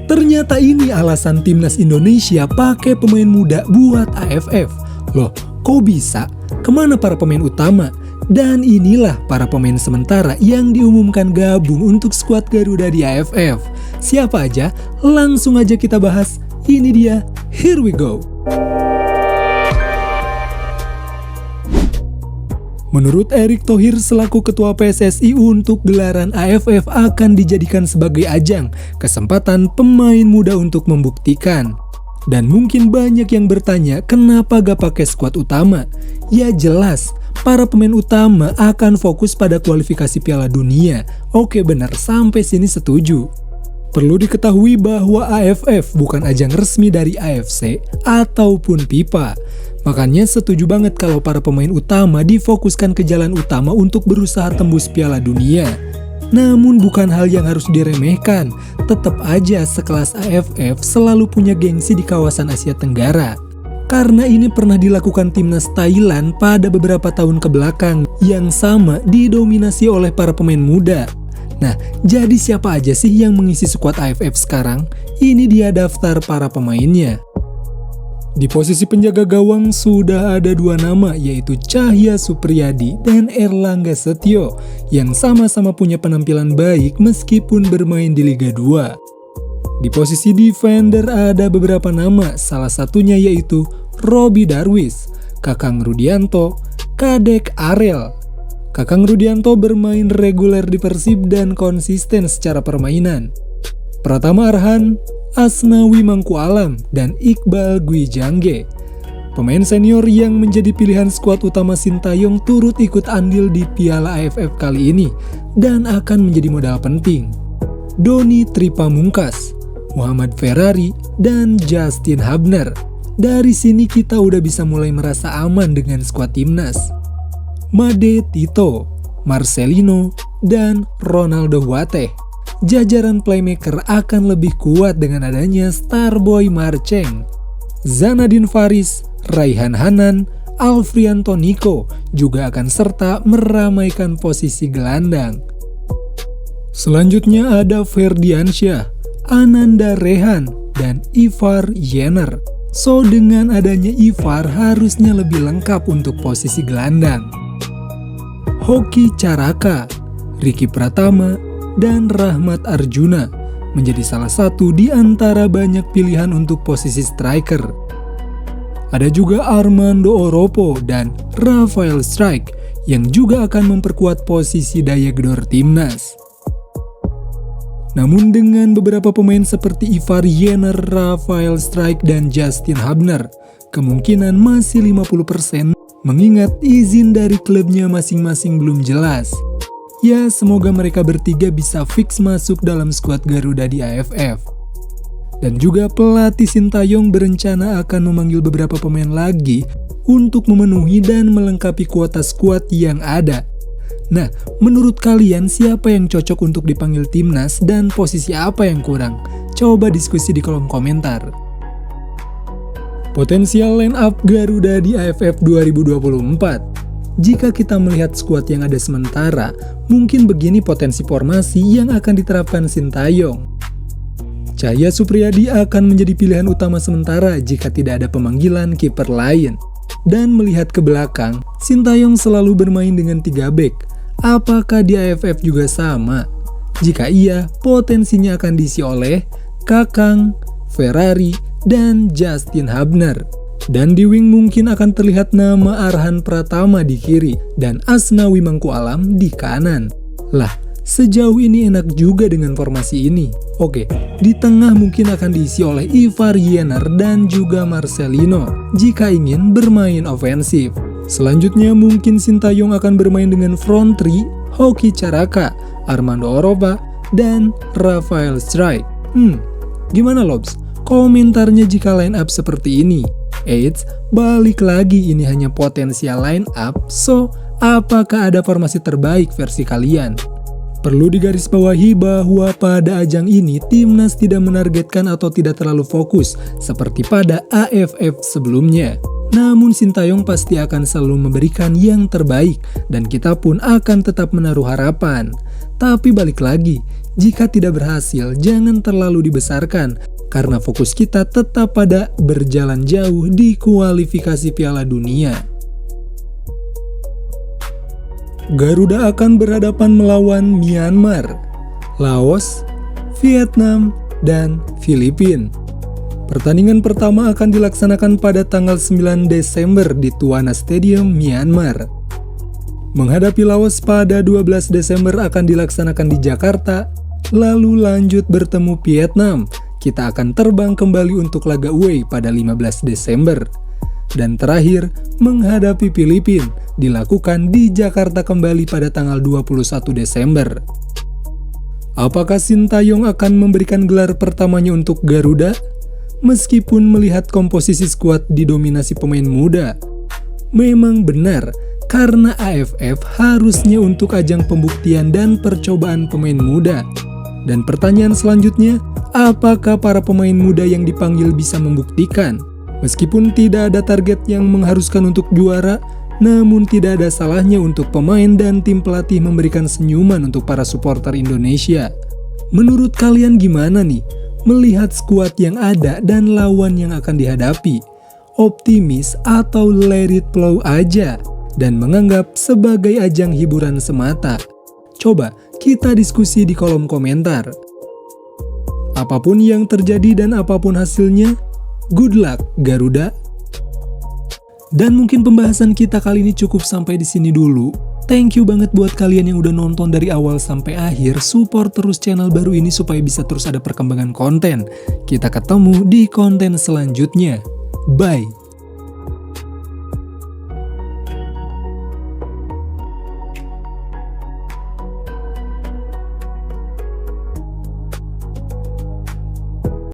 Ternyata ini alasan timnas Indonesia pakai pemain muda buat AFF. Loh, kok bisa? Kemana para pemain utama? Dan inilah para pemain sementara yang diumumkan gabung untuk skuad Garuda di AFF. Siapa aja? Langsung aja kita bahas. Ini dia, here we go. Menurut Erick Thohir selaku Ketua PSSI, untuk gelaran AFF akan dijadikan sebagai ajang kesempatan pemain muda untuk membuktikan. Dan mungkin banyak yang bertanya kenapa gak pakai skuad utama? Ya jelas, para pemain utama akan fokus pada kualifikasi Piala Dunia. Oke benar, sampai sini setuju. Perlu diketahui bahwa AFF bukan ajang resmi dari AFC ataupun FIFA. Makanya setuju banget kalau para pemain utama difokuskan ke jalan utama untuk berusaha tembus Piala Dunia. Namun bukan hal yang harus diremehkan, tetap aja sekelas AFF selalu punya gengsi di kawasan Asia Tenggara. Karena ini pernah dilakukan timnas Thailand pada beberapa tahun kebelakang yang sama didominasi oleh para pemain muda. Nah, jadi siapa aja sih yang mengisi skuad AFF sekarang? Ini dia daftar para pemainnya. Di posisi penjaga gawang sudah ada dua nama, yaitu Cahya Supriyadi dan Erlangga Setio, yang sama-sama punya penampilan baik meskipun bermain di Liga 2. Di posisi defender ada beberapa nama, salah satunya yaitu Robby Darwis, Kakang Rudianto, Kadek Arel. Kakang Rudianto bermain reguler di Persib dan konsisten secara permainan. Pratama Arhan, Asnawi Mangkualam, dan Iqbal Gwijangge. Pemain senior yang menjadi pilihan skuad utama Sintayong turut ikut andil di Piala AFF kali ini dan akan menjadi modal penting. Doni Tripamungkas, Muhammad Ferrari, dan Justin Hubner. Dari sini kita udah bisa mulai merasa aman dengan skuad timnas. Made Tito, Marcelino, dan Ronaldo Huate. Jajaran playmaker akan lebih kuat dengan adanya Starboy Marceng. Zanadin Faris, Raihan Hanan, Alfrianto Niko juga akan serta meramaikan posisi gelandang. Selanjutnya ada Ferdiansyah, Ananda Rehan, dan Ivar Jenner. So dengan adanya Ivar harusnya lebih lengkap untuk posisi gelandang. Hoki Caraka, Ricky Pratama, dan Rahmat Arjuna menjadi salah satu di antara banyak pilihan untuk posisi striker. Ada juga Armando Oropo dan Rafael Strijk yang juga akan memperkuat posisi daya gedor timnas. Namun dengan beberapa pemain seperti Ivar Jenner, Rafael Strijk, dan Justin Hubner, kemungkinan masih 50% mengingat izin dari klubnya masing-masing belum jelas. Ya, semoga mereka bertiga bisa fix masuk dalam skuad Garuda di AFF. Dan juga pelatih Sintayong berencana akan memanggil beberapa pemain lagi untuk memenuhi dan melengkapi kuota skuad yang ada. Nah, menurut kalian siapa yang cocok untuk dipanggil timnas dan posisi apa yang kurang? Coba diskusi di kolom komentar. Potensial line up Garuda di AFF 2024. Jika kita melihat skuad yang ada sementara, mungkin begini potensi formasi yang akan diterapkan Sintayong. Cahya Supriyadi akan menjadi pilihan utama sementara jika tidak ada pemanggilan kiper lain. Dan melihat ke belakang, Sintayong selalu bermain dengan 3 bek. Apakah di AFF juga sama? Jika iya, potensinya akan diisi oleh Kakang, Ferrari, dan Justin Hubner. Dan di wing mungkin akan terlihat nama Arhan Pratama di kiri dan Asnawi Mangkualam di kanan. Lah, sejauh ini enak juga dengan formasi ini. Oke, di tengah mungkin akan diisi oleh Ivar Jenner dan juga Marcelino jika ingin bermain ofensif. Selanjutnya mungkin Sintayong akan bermain dengan front three, Hoki Caraka, Armando Oropa, dan Rafael Strijk. Gimana Lobs? Komentarnya jika line up seperti ini. Eits, balik lagi ini hanya potensial line up, so apakah ada formasi terbaik versi kalian? Perlu digarisbawahi bahwa pada ajang ini timnas tidak menargetkan atau tidak terlalu fokus seperti pada AFF sebelumnya. Namun Sintayong pasti akan selalu memberikan yang terbaik dan kita pun akan tetap menaruh harapan. Tapi balik lagi, jika tidak berhasil, jangan terlalu dibesarkan, karena fokus kita tetap pada berjalan jauh di kualifikasi Piala Dunia. Garuda akan berhadapan melawan Myanmar, Laos, Vietnam, dan Filipina. Pertandingan pertama akan dilaksanakan pada tanggal 9 Desember di Tuana Stadium, Myanmar. Menghadapi Laos pada 12 Desember akan dilaksanakan di Jakarta, lalu lanjut bertemu Vietnam. Kita akan terbang kembali untuk laga away pada 15 Desember. Dan terakhir, menghadapi Filipina dilakukan di Jakarta kembali pada tanggal 21 Desember. Apakah Sintayong akan memberikan gelar pertamanya untuk Garuda? Meskipun melihat komposisi skuad didominasi pemain muda, memang benar karena AFF harusnya untuk ajang pembuktian dan percobaan pemain muda. Dan pertanyaan selanjutnya, apakah para pemain muda yang dipanggil bisa membuktikan? Meskipun tidak ada target yang mengharuskan untuk juara, namun tidak ada salahnya untuk pemain dan tim pelatih memberikan senyuman untuk para supporter Indonesia. Menurut kalian gimana nih? Melihat skuad yang ada dan lawan yang akan dihadapi, optimis atau let it flow aja dan menganggap sebagai ajang hiburan semata? Coba kita diskusi di kolom komentar. Apapun yang terjadi dan apapun hasilnya, good luck Garuda. Dan mungkin pembahasan kita kali ini cukup sampai di sini dulu. Thank you banget buat kalian yang udah nonton dari awal sampai akhir. Support terus channel baru ini supaya bisa terus ada perkembangan konten. Kita ketemu di konten selanjutnya. Bye.